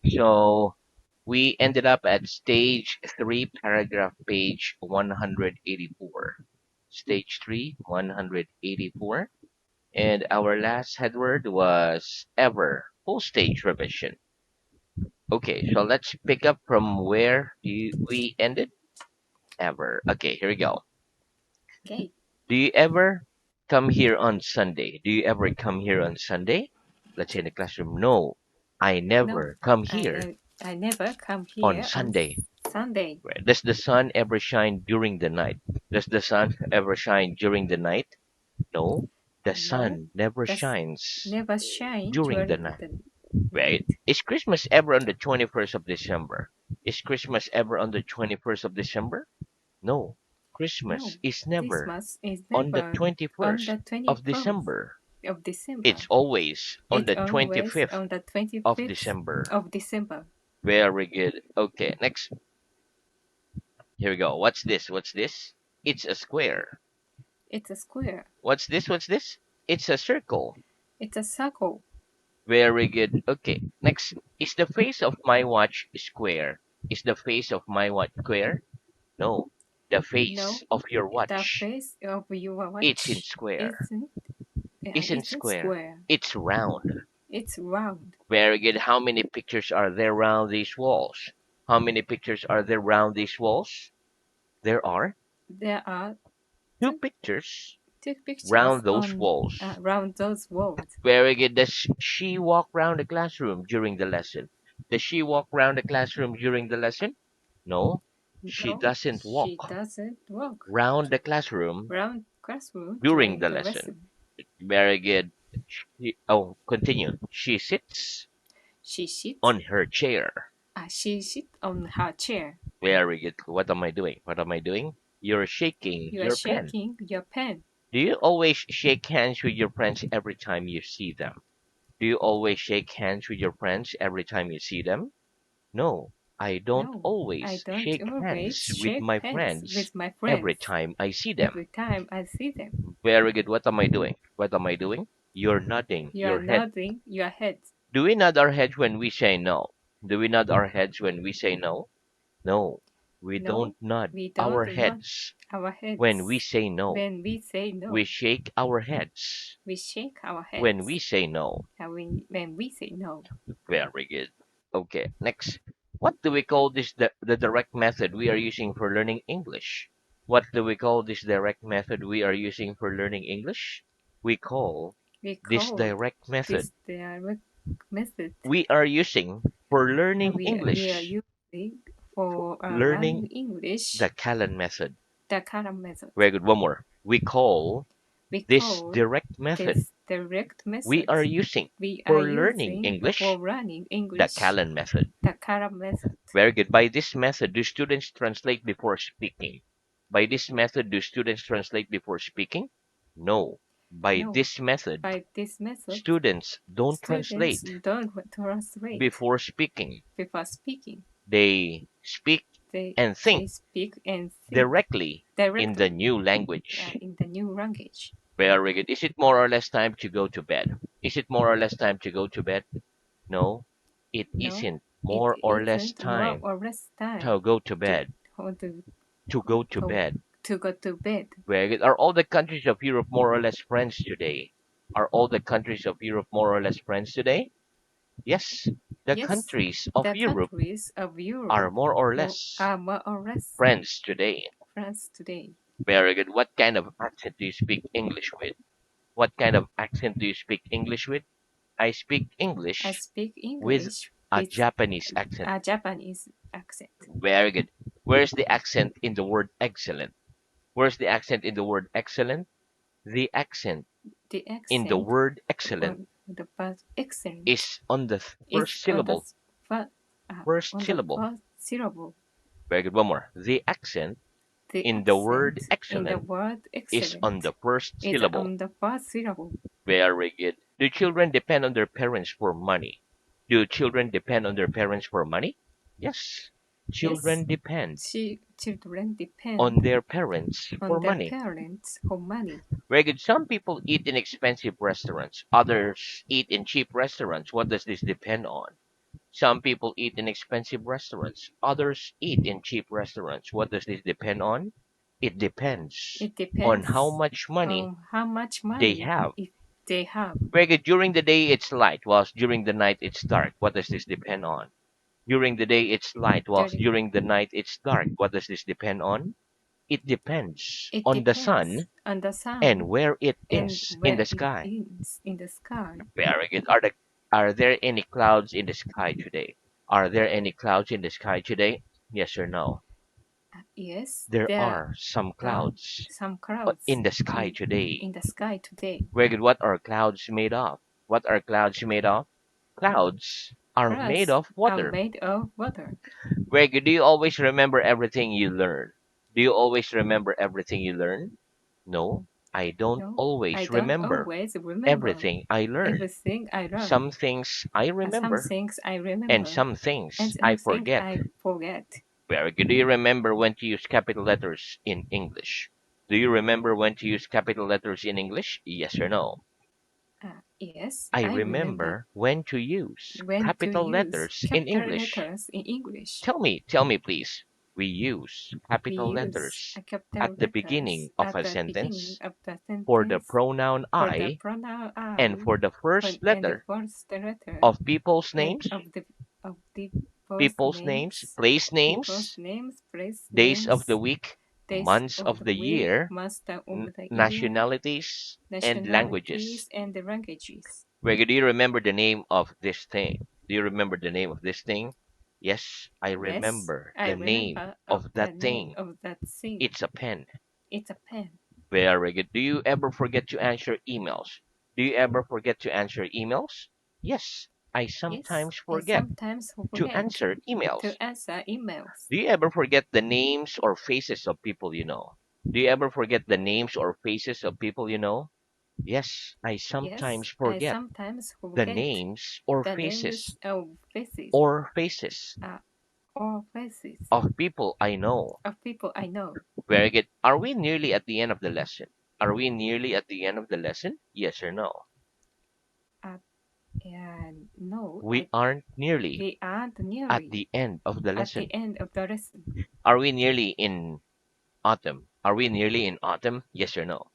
So we ended up at stage 3, paragraph page 184. Stage 3, 184. And our last headword was ever, full stage revision. Okay, so let's pick up from where we ended. Ever. Okay, here we go. Okay. Do you ever come here on Sunday? Do you ever come here on Sunday? Let's say in the classroom. No, I No, never come I here never I never come on here on Sunday. Sunday. Right. Does the sun ever shine during the night? Does the sun ever shine during the night? No, the No, sun never that's shines never shine during the during night. the Right? night. Is Christmas ever on the 21st of December? Is Christmas ever on the 21st of December? No, Christmas No, is never Christmas is on the never on 21st the of 21st December. of December. It's always on It's the always 25th on the of 25th December. of December. Very good. Okay, next. Here we go. What's this? What's this? It's a square. It's a square. What's this? What's this? It's a circle. It's a circle. Very good. Okay, next. Is the face of my watch square? Is the face of my watch square? No. The face No, of your the watch. face of your It's in watch square. Isn't isn't square. square. It's round. It's round. Very good. How many pictures are there round these walls? How many pictures are there round these walls? There are There are two two, pictures two pictures round those on walls. around those walls. Very good. Does she walk round the classroom during the lesson? Does she walk round the classroom during the lesson? No, she No, doesn't she walk doesn't walk round the classroom round classroom during during the the lesson. lesson. Very good. Continue. She sits She sits on her chair. she sits on her chair. Very good. What am I doing? What am I doing? You're shaking You are your pen. shaking your pen. Do you always shake hands with your friends every time you see them? Do you always shake hands with your friends every time you see them? No, I don't No, I always don't shake always hands with shake my hands friends with my every friends time I see them. every time I see them. Very good. What am I doing? What am I doing? You're nodding You are your head. nodding your head. Do we nod our heads when we say no? Do we nod our heads when we say no? No, we don't No, nod we our don't nod heads our when we heads say no. when we say We no. shake our heads We shake our when heads we say no. when we say no. Very good. Okay, next. What do we call this the direct method we are using for learning English? What do we call this direct method we are using for learning English? We call We this call direct method this direct method we are using for learning we are English. using for Learning learning English the Callan method. the Callan method. Very good. One more. We call We this call direct method this direct we method are using we are for learning using for English learning the English Callan method. the Callan method. Very good. By this method, do students translate before speaking? By this method, do students translate before speaking? No. By No, this method, by this method, students don't students translate don't translate before speaking. before speaking. They speak They and think they speak and think directly in the directly new language. in the new language. Very good. Is it more or less time to go to bed? Is it more or less time to go to bed? No, it No, isn't it more or less isn't more time or less time to go to to bed. or to To go to go bed. to go to bed. Very good. Are all the countries of Europe more or less friends today? Are all the countries of Europe more or less friends today? Yes, the Yes, countries of the Europe countries of are Europe more or less are more or less friends today. friends today. Very good. What kind of accent do you speak English with? What kind of accent do you speak English with? I speak I English speak with English a with Japanese accent. a Japanese accent. Very good. Where's the accent in the word excellent? Where's the accent in the word excellent? The accent The in the accent word excellent on the past excellent is on the is first on the syllable. first First on the syllable. first syllable. Very good. One more. The accent The in the word accent in the excellent word is on excellent the first is syllable. on the first syllable. Very good. Do children depend on their parents for money? Do children depend on their parents for money? Yes. Yes, Children depend children on depend their parents on for their money. parents for money. Very good. Some people eat in expensive restaurants. Others eat in cheap restaurants. What does this depend on? Some people eat in expensive restaurants. Others eat in cheap restaurants. What does this depend on? It depends It on how depends much money on how much they money have. if they have. Very good. During the day, it's light, whilst during the night, it's dark. What does this depend on? During the day, it's light, whilst During, during the night, it's dark. What does this depend on? It depends it on the depends sun on the and sun where it and is in where the it sky. is in the sky. Very good. Are there any clouds in the sky today? Are there any clouds in the sky today? Yes or no? Yes, There there are some are clouds some clouds in the sky in today. the sky today. Very good. What are clouds made of? What are clouds made of? Clouds are made Clouds of are water. made of water. Very good. Do you always remember everything you learn? Do you always remember everything you learn? No, I don't No, I always don't remember always remember everything I learn. everything I learn. Some things I Some remember things I and remember some and things I some things forget. I forget. Very good. Do you remember when to use capital letters in English? Do you remember when to use capital letters in English? Yes or no? Yes, I I remember remember when to use when to capital use letters in capital English. letters in English. Tell me please. We use We capital use letters capital at the letters beginning of at a the beginning sentence of the for the sentence pronoun for the I pronoun and I for the first and the letter first letter of people's and names, of the first names, place people's names, names, place days of the names, week, days months of of the the week, year, months of the year, nationalities, and nationalities, languages. and the languages. Greg, do you remember the name of this thing? Do you remember the name of this thing? Yes, I Yes, remember I the name remember of of the that name thing. of that thing. It's a pen. It's a pen. Very good. Do you ever forget to answer emails? Do you ever forget to answer emails? Yes, I Yes, sometimes I forget sometimes to forget answer emails. to answer emails. Do you ever forget the names or faces of people you know? Do you ever forget the names or faces of people you know? Yes, I Yes, sometimes I forget sometimes the forget names or the names faces of faces or faces uh, or faces of people I know. of people I know. Very good. Are we nearly at the end of the lesson? Are we nearly at the end of the lesson? Yes or no? Uh, and no, We aren't nearly we aren't at nearly the end of the at the lesson. end of the lesson. Are we nearly in autumn? Are we nearly in autumn? Yes or no?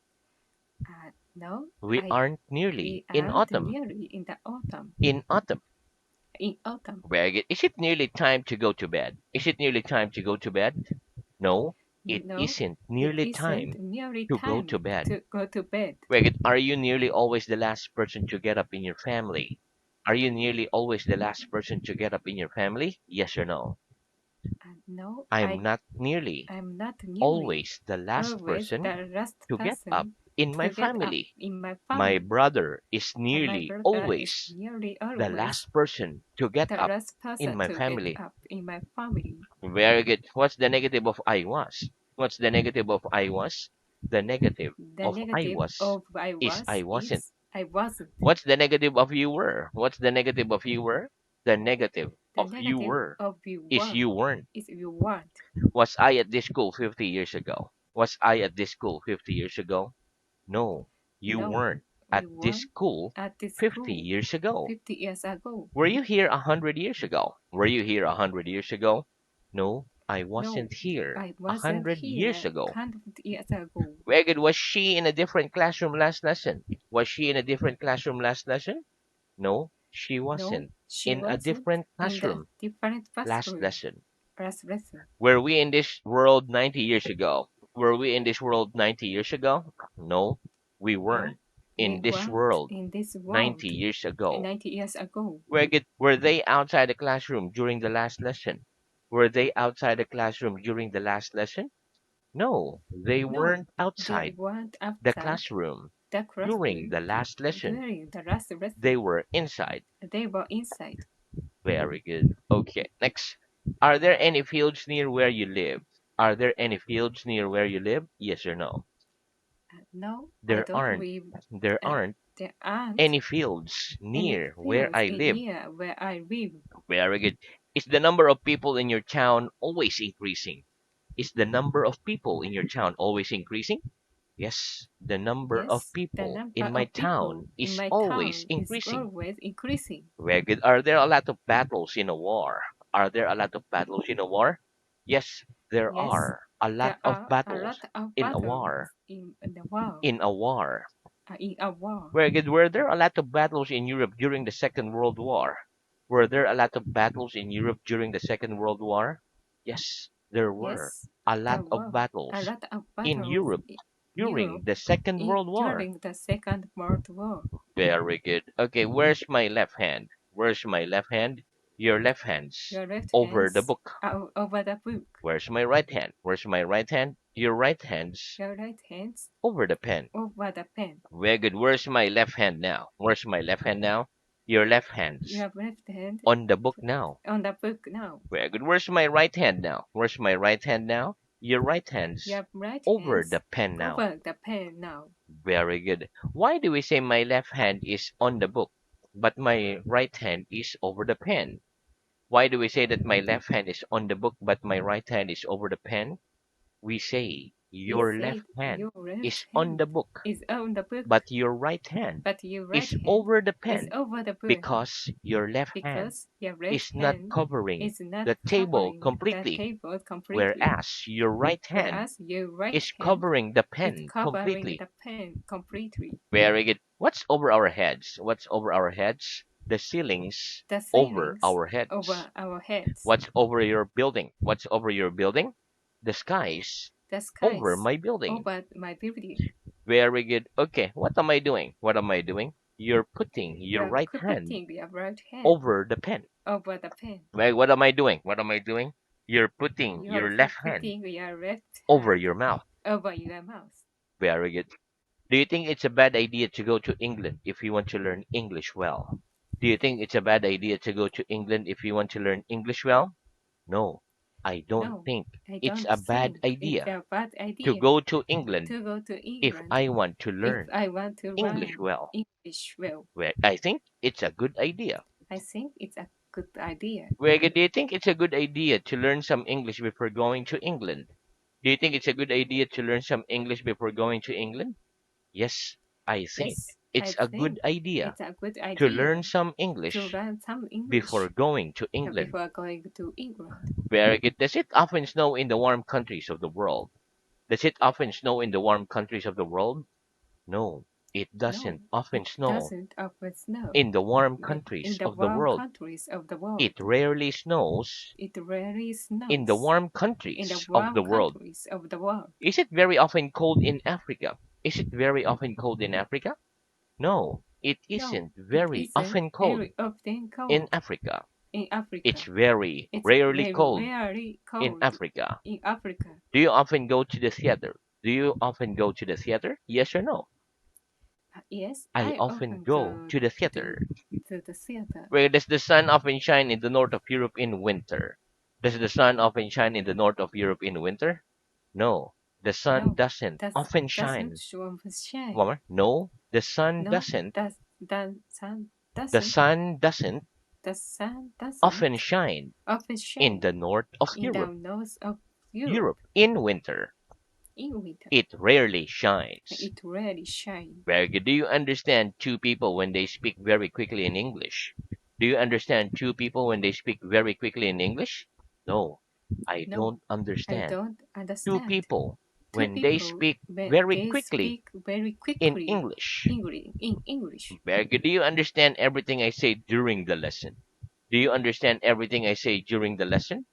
No, We aren't nearly we in aren't autumn. nearly in the autumn. In autumn. In autumn, Very good. Is it nearly time to go to bed? Is it nearly time to go to bed? No, it no, isn't it nearly isn't time nearly to go to time bed. to go to bed. Very good. Are you nearly always the last person to get up in your family? Are you nearly always the last person to get up in your family? Yes or no? No, I'm not nearly I'm not nearly always the last always person the last to get up person in my to get up family. in my My family. brother is My nearly brother is always nearly the always last person to get the up last in person my to get family. up in my family. Very good. What's the negative of I was? What's the negative of I was? The negative The of I negative was of I is I was wasn't. is I wasn't. What's the negative of you were? What's the negative of you were? The negative The of you negative were of you is were you weren't. is you weren't. Was I at this school 50 years ago? Was I at this school 50 years ago? No, you No, weren't at you this weren't school at this 50 school years ago. 50 years ago. Were you here 100 years ago? Were you here 100 years ago? No, I No, wasn't here I a wasn't 100 years here ago. 100 years ago. Weged, was she in a different classroom last lesson? Was she in a different classroom last lesson? No, she No, wasn't she in a wasn't different in the classroom different last classroom lesson. last lesson. Were we in this world 90 years ago? Were we in this world 90 years ago? No, we No, weren't we in this weren't world in this 90 world years ago. 90 years ago. Were they outside the classroom during the last lesson? Were they outside the classroom during the last lesson? No, they No, weren't they outside weren't the outside classroom the during classroom the last lesson. during the last They lesson. were inside. They were inside. Very good. Okay, next. Are there any fields near where you live? Are there any fields near where you live? Yes or no? No, I There don't aren't. live. There Uh, aren't there aren't any fields any near where fields I in live. near where I live. Very good. Is the number of people in your town always increasing? Is the number of people in your town always increasing? Yes, the number of Yes, the people number in my of people town in is my always town is increasing. always increasing. Very good. Are there a lot of battles in a war? Are there a lot of battles in a war? Yes, there Yes, are a lot there of are a battles lot of in a battles war. in the war. In a war. In a war. Very good. Were there a lot of battles in Europe during the Second World War? Were there a lot of battles in Europe during the Second World War? Yes, there were Yes, a there lot of were a battles lot of in battles Europe in during Europe the Second World War. during the Second World War. Very good. Okay, where's my left hand? Where's my left hand? Your left hand's Your left over the hands book. are over the book. Where's my right hand? Where's my right hand? Your right hand's Your right hands over the pen. over the pen. Very good. Where's my left hand now? Where's my left hand now? Your left hand's Your left hand on the book now. on the book now. Very good. Where's my right hand now? Where's my right hand now? Your right hand's Your right over the hands pen now. over the pen now. Very good. Why do we say my left hand is on the book, but my right hand is over the pen? Why do we say that my left hand is on the book, but my right hand is over the pen? We say We your left said hand your left is on hand the book, is on the book, but your right hand but your right is hand over the is pen over the book because your left hand because your left is not hand covering is not the table covering the completely, table completely, whereas your right hand whereas your right is hand covering the is pen covering completely. the pen completely. Very good. What's over our heads? What's over our heads? The ceilings The over ceilings our heads. over our heads, What's over your building? What's over your building? The skies the over skies my building. over my building. Very good. Okay, what am I doing? What am I doing? You're putting You your are right hand putting your right hand over the pen. over the pen. Right? What am I doing? What am I doing? You're putting You are your left hand putting your left over hand your mouth. over your mouth. Very good. Do you think it's a bad idea to go to England if you want to learn English well? Do you think it's a bad idea to go to England if you want to learn English well? No, I don't No, think I it's don't a bad think it's idea a bad to idea go to England to go to if England I want to if learn I want to English learn well. English well. Well, I think it's a good idea. I think it's a good idea. Well, do you think it's a good idea to learn some English before going to England? Do you think it's a good idea to learn some English before going to England? Yes, I think Yes, I it's a good think idea it's a good to idea learn some to English learn some before English going to England. before going to England. Very good. Does it often snow in the warm countries of the world? Does it often snow in the warm countries of the world? No, it No, doesn't often it snow doesn't often snow in the warm in countries the of the warm world. countries of the world. It rarely snows It rarely in the snows warm in the countries of warm the world. countries of the world. Is it very often cold in Africa? Is it very often cold in Africa? No, it No, isn't it very isn't often cold very often in cold Africa. in It's Africa. very It's rarely very cold rarely in cold Africa. in Africa. Do you often go to the theater? Do you often go to the theater? Yes or no? Yes, I I often often go go to the to theater. the theater. Where does the sun often shine in the north of Europe in winter? Does the sun often shine in the north of Europe in winter? No, the sun No, doesn't often doesn't shine. show One shine. more. No, No, the sun the doesn't. sun doesn't The sun often doesn't shine often in shine the north of in the Europe. north of Europe Europe in winter. in winter. It rarely shines. It rarely shines. Very good. Do you understand two people when they speak very quickly in English? Do you understand two people when they speak very quickly in English? No, I No, don't I understand don't two understand. people Two when they people speak when very they quickly speak very in quickly English. In English. Very good. Do you understand everything I say during the lesson? Do you understand everything I say during the lesson?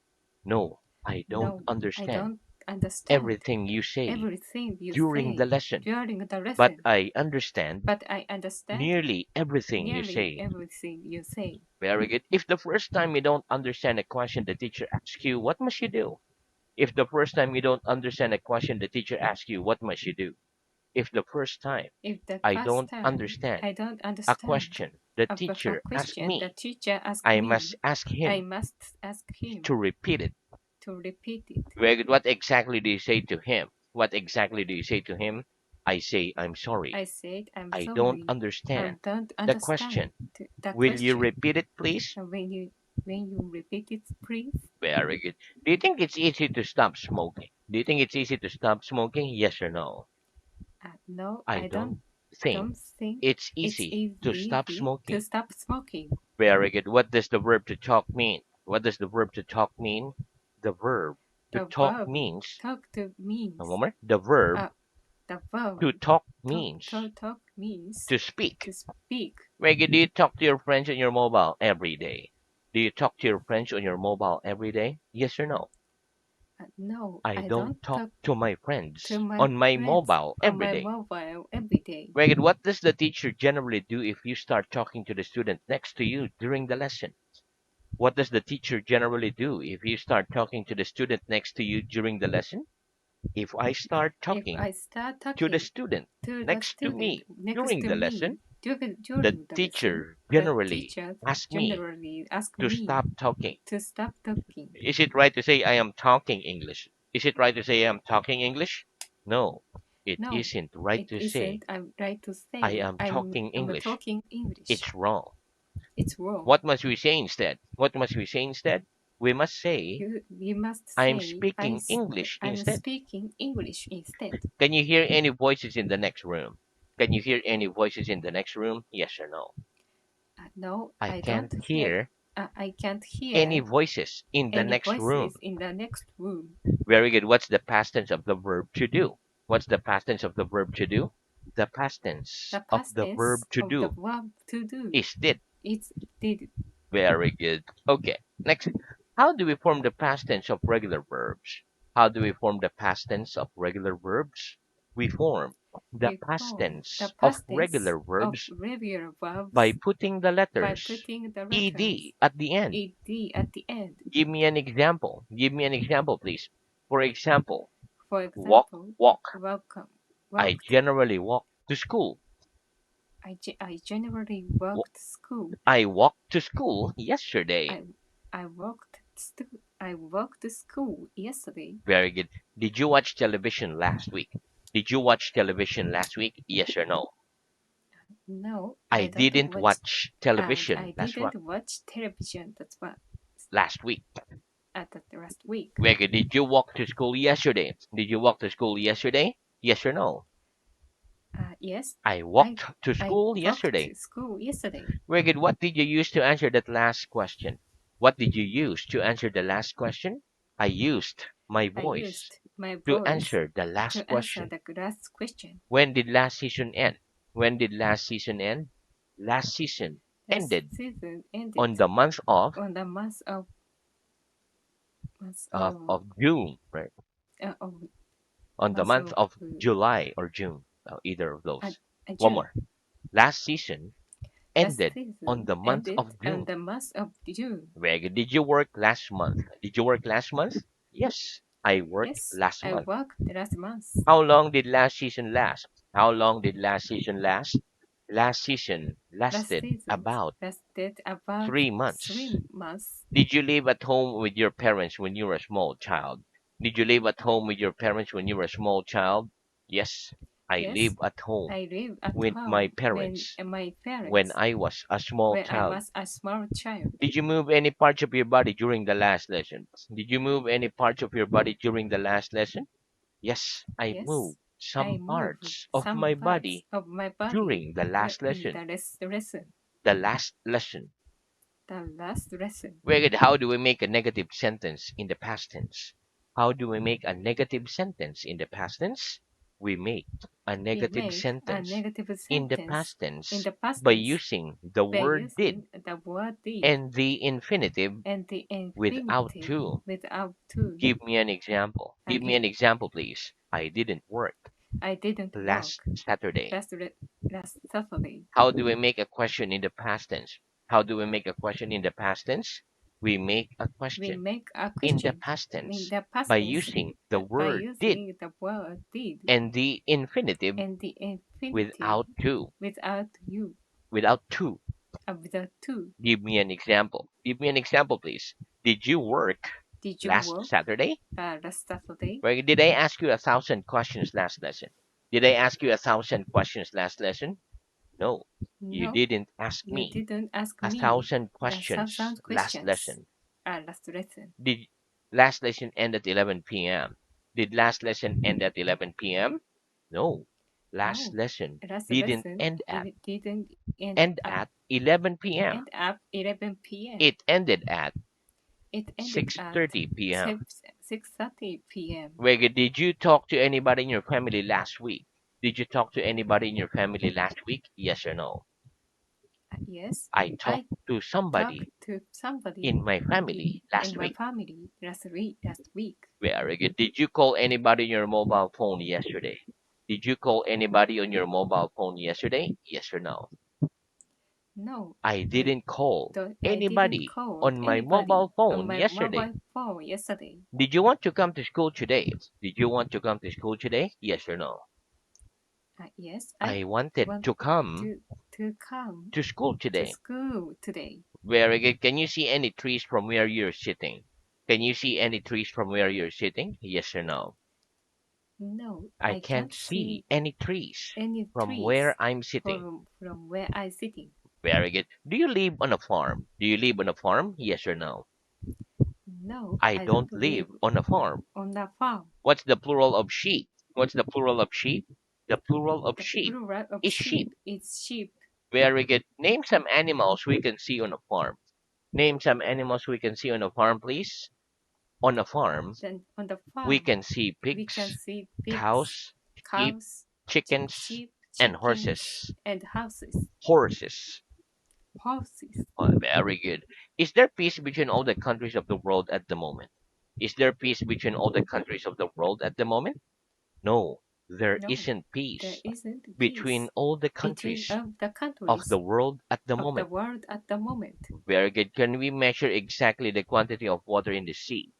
No, I don't No, I understand don't understand everything you say everything you during the say lesson, during the but lesson, I understand but I understand nearly everything you nearly say. everything you say. Very good. If the first time you don't understand a question the teacher asks you, what must you do? If the first time you don't understand a question the teacher asks you, what must you do? If the first time If the I first don't time understand I don't a understand question the a teacher asks question the me, teacher asks I must me, ask I him must ask to him repeat it. to repeat it. Very good. What exactly do you say to him? What exactly do you say to him? I say, I'm sorry. I said, I'm I don't sorry. I understand don't the understand question. the Will you question. repeat it, please? And when you repeat it, please. Very good. Do you think it's easy to stop smoking? Do you think it's easy to stop smoking? Yes or no? No, I I don't think don't think it's it's easy to stop easy to smoking. stop smoking. Very good. What does the verb to talk mean? What does the verb to talk mean? The verb to The talk verb means, talk to one means more, the verb uh, the verb to talk talk means talk means to speak. to speak. Very good. Do you talk to your friends on your mobile every day? Do you talk to your friends on your mobile every day? Yes or no? No, I I don't don't talk talk to my to friends my on my friends mobile on every my day. mobile every day. Very good. What does the teacher generally do if you start talking to the student next to you during the lesson? What does the teacher generally do if you start talking to the student next to you during the lesson? If I start If talking I start to the talking student to the next to student me next during to the lesson, me the during the lesson, teacher the generally teacher asks me generally ask to me stop talking. to stop talking. Is it right to say I am talking English? Is it right to say I am talking English? No, it No, isn't right it to say isn't. I'm right to I say am talking I'm English. talking English. It's wrong. It's wrong. What must we say instead? What must we say instead? We must say You must I'm say speaking English I'm instead. speaking English instead. Can you hear any voices in the next room? Can you hear any voices in the next room? Yes or no? No, I I can't don't hear. hear I can't any hear voices in the any next room. voices in the next room. Very good. What's the past tense of the verb to do? What's the past tense of the verb to do? The past tense The of past the verb tense to of the do verb to do is did. is did. Very good. Okay. Next. How do we form the past tense of regular verbs? How do we form the past tense of regular verbs? We form the We past form the tense of past tense regular of verbs regular by verbs putting the by letters putting the letters ed at the end. ed at the end. Give me an example. Give me an example, please. For example, For walk, example, walk. welcome, I walked. generally walk to school. I generally walked school. I walked to school yesterday. I I walked to school yesterday. Very good. Did you watch television last week? Did you watch television last week? Yes or no? No, I I don't didn't watch. watch I television didn't watch television. That's what last week. at the last week. Very good. Did you walk to school yesterday? Did you walk to school yesterday? Yes or no? Yes, I I walked to I school walked yesterday. to school yesterday. Very good. What did you use to answer that last question? What did you use to answer the last question? I used my I voice used my to voice answer the last to answer question. the last question. When did last season end? When did last season end? Last season Last ended season ended on the month on the month of June, right? of On the month month of of July or June, either of uh, those. One June. more. Last season Last ended on season the month ended of on June. the month of June. Very good. Did you work last month? Did you work last month? Yes, I worked Yes, last I month. worked last month. How long did last season last? How long did last season last? Last season Last lasted season about lasted about 3 months. 3 months. Did you live at home with your parents when you were a small child? Did you live at home with your parents when you were a small child? Yes, I Yes, live at home I lived at with my home when parents my when parents I was a small when I child. was a small child. Did you move any parts of your body during the last lesson? Did you move any parts of your body during the last lesson? Yes, I Yes, moved I some moved parts of some my parts body of my body during the last in lesson. the lesson. The last lesson. The last lesson. Very good. How do we make a negative sentence in the past tense? How do we make a negative sentence in the past tense? We make a We negative make a sentence negative in the sentence past in tense the past by tense using the by word did using the word did and the infinitive and the without infinitive to. without to. Give me an example. Give me Okay, an example, please. I didn't work I didn't last work Saturday. last Saturday. How do we make a question in the past tense? How do we make a question in the past tense? We make a We question make a in the question past in tense the by past tense using the by word did using the word did and the infinitive and the infinitive without to. without you Without to. without to. Give me an example. Give me an example, please. Did you work Did you last work Saturday? last Saturday? Right? Did I ask you 1,000 questions last lesson? Did I ask you 1,000 questions last lesson? No, you No, didn't ask you me didn't ask a me thousand the questions thousand last questions lesson. last lesson. Did last lesson end at 11 p.m.? Did last lesson end at 11 p.m.? No. last No. lesson Last didn't lesson end at it didn't end at 11 p.m. end up 11 p.m. It ended at It ended at 6:30 p.m. 6:30 p.m. Wait, did you talk to anybody in your family last week? Did you talk to anybody in your family last week? Yes or no? Yes, I I talked to talked somebody to somebody in my family in last my week. family last week. Very good. Did you call anybody on your mobile phone yesterday? Did you call anybody on your mobile phone yesterday? Yes or no? No, I I didn't call I didn't anybody call on my anybody mobile on phone my yesterday. mobile phone yesterday. Did you want to come to school today? Did you want to come to school today? Yes or no? Yes, I I wanted want to come to come to school to today. school today. Very good. Can you see any trees from where you're sitting? Can you see any trees from where you're sitting? Yes or no? No, I I can't can't see see any trees any from trees where I'm sitting. from where I sitting. Very good. Do you live on a farm? Do you live on a farm? Yes or no? No, I I don't don't live live on a farm. on the farm. What's the plural of sheep? What's the plural of sheep? The plural of The sheep plural of is sheep. sheep is sheep. Very good. Name some animals we can see on a farm. Name some animals we can see on a farm, please. On a farm, Then on the we farm can see we can pigs, see pigs, cows, sheep, cows, chickens, sheep, and chickens, horses. and houses, Horses. horses. Oh, very good. Is there peace between all the countries of the world at the moment? Is there peace between all the countries of the world at the moment? No, there No, isn't there peace isn't between peace all the between countries of the of the countries world at the of the moment. world at the moment. Very good. Can we measure exactly the quantity of water in the sea?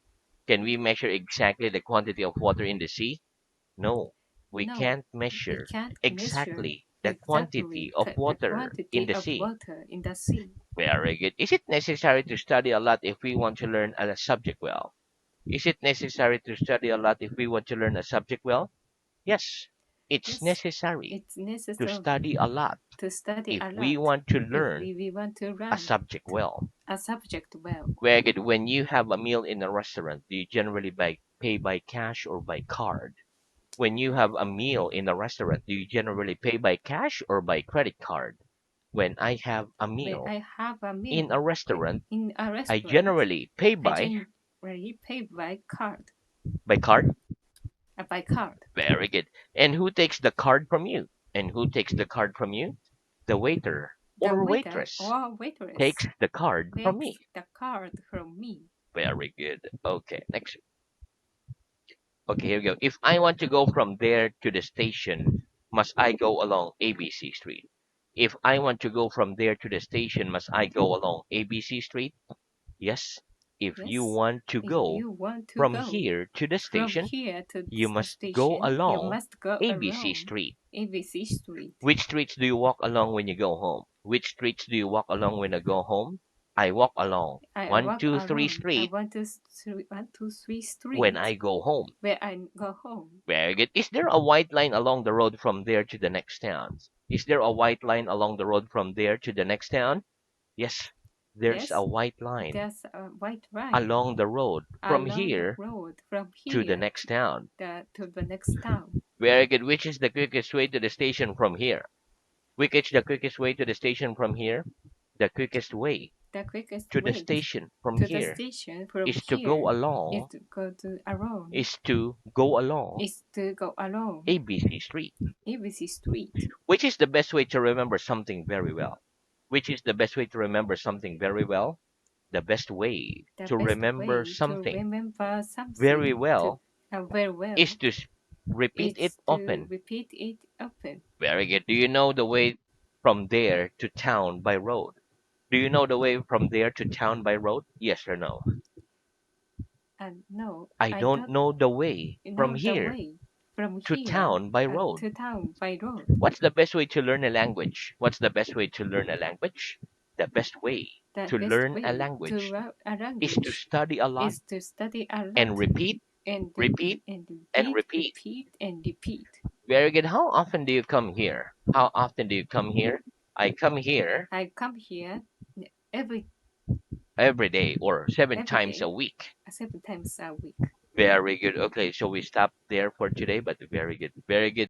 Can we measure exactly the quantity of water in the sea? No, we No, can't we measure can't measure exactly the quantity exactly of the water in quantity the of sea. water in the sea. Very good. Is it necessary to study a lot if we want to learn a subject well? Is it necessary to study a lot if we want to learn a subject well? Yes, it's Yes, necessary it's to necessary study a lot to study if a we lot want to if learn we want to a learn subject well. a subject well. Very good. When you have a meal in a restaurant, do you generally pay by cash or by card? When you have a meal in a restaurant, do you generally pay by cash or by credit card? When I have a When meal I have a in meal a restaurant, in a I restaurant, generally pay I generally pay by card. by card. Very good. And who takes the card from you? And who takes the card from you? The waiter The or waiter waitress or waitress takes the card from takes me. the card from me. Very good. Okay, next. Okay, here we go. If I want to go from there to the station, must I go along ABC Street? If I want to go from there to the station, must I go along ABC Street? Yes. If you Yes, want to if go you want to from go here to the from station, here to you the must go station, you along must go ABC around Street. ABC Street. Which streets do you walk along when you go home? Which streets do you walk along when I go home? I walk along I one, walk two, three around. I street want to 123 when street I go home. where I go home. Very good. Is there a white line along the road from there to the next town? Is there a white line along the road from there to the next town? Yes, there's a Yes, white line there's a white line along the road from along the here road from to the here next town. to the next town. Very good. Which is the quickest way to the station from here? Which is the quickest way to the station from here? The quickest way The quickest to the way station from to the here station from is to go here along is is to go along to go along ABC Street. ABC Street. Which is the best way to remember something very well? Which is the best way to remember something very well? The best way The to best remember way to something remember very something to well very is well to repeat it is to often. repeat it often. Very good. Do you know the way from there to town by road? Do you know the way from there to town by road? Yes or no? And no, I I don't don't know the way from know the here way from to here town by road. to town by road. What's the best way to learn a language? What's the best way to learn a language? The best way The to best learn a way to language learn a is to language study a lot is to study a and lot repeat, and repeat, and repeat, repeat. repeat, and repeat. Very good. How often do you come here? How often do you come here? I come here I come here every every day or seven every times a day, week. 7 times a week. Very good. Okay, so we stop there for today, but very good. Very good.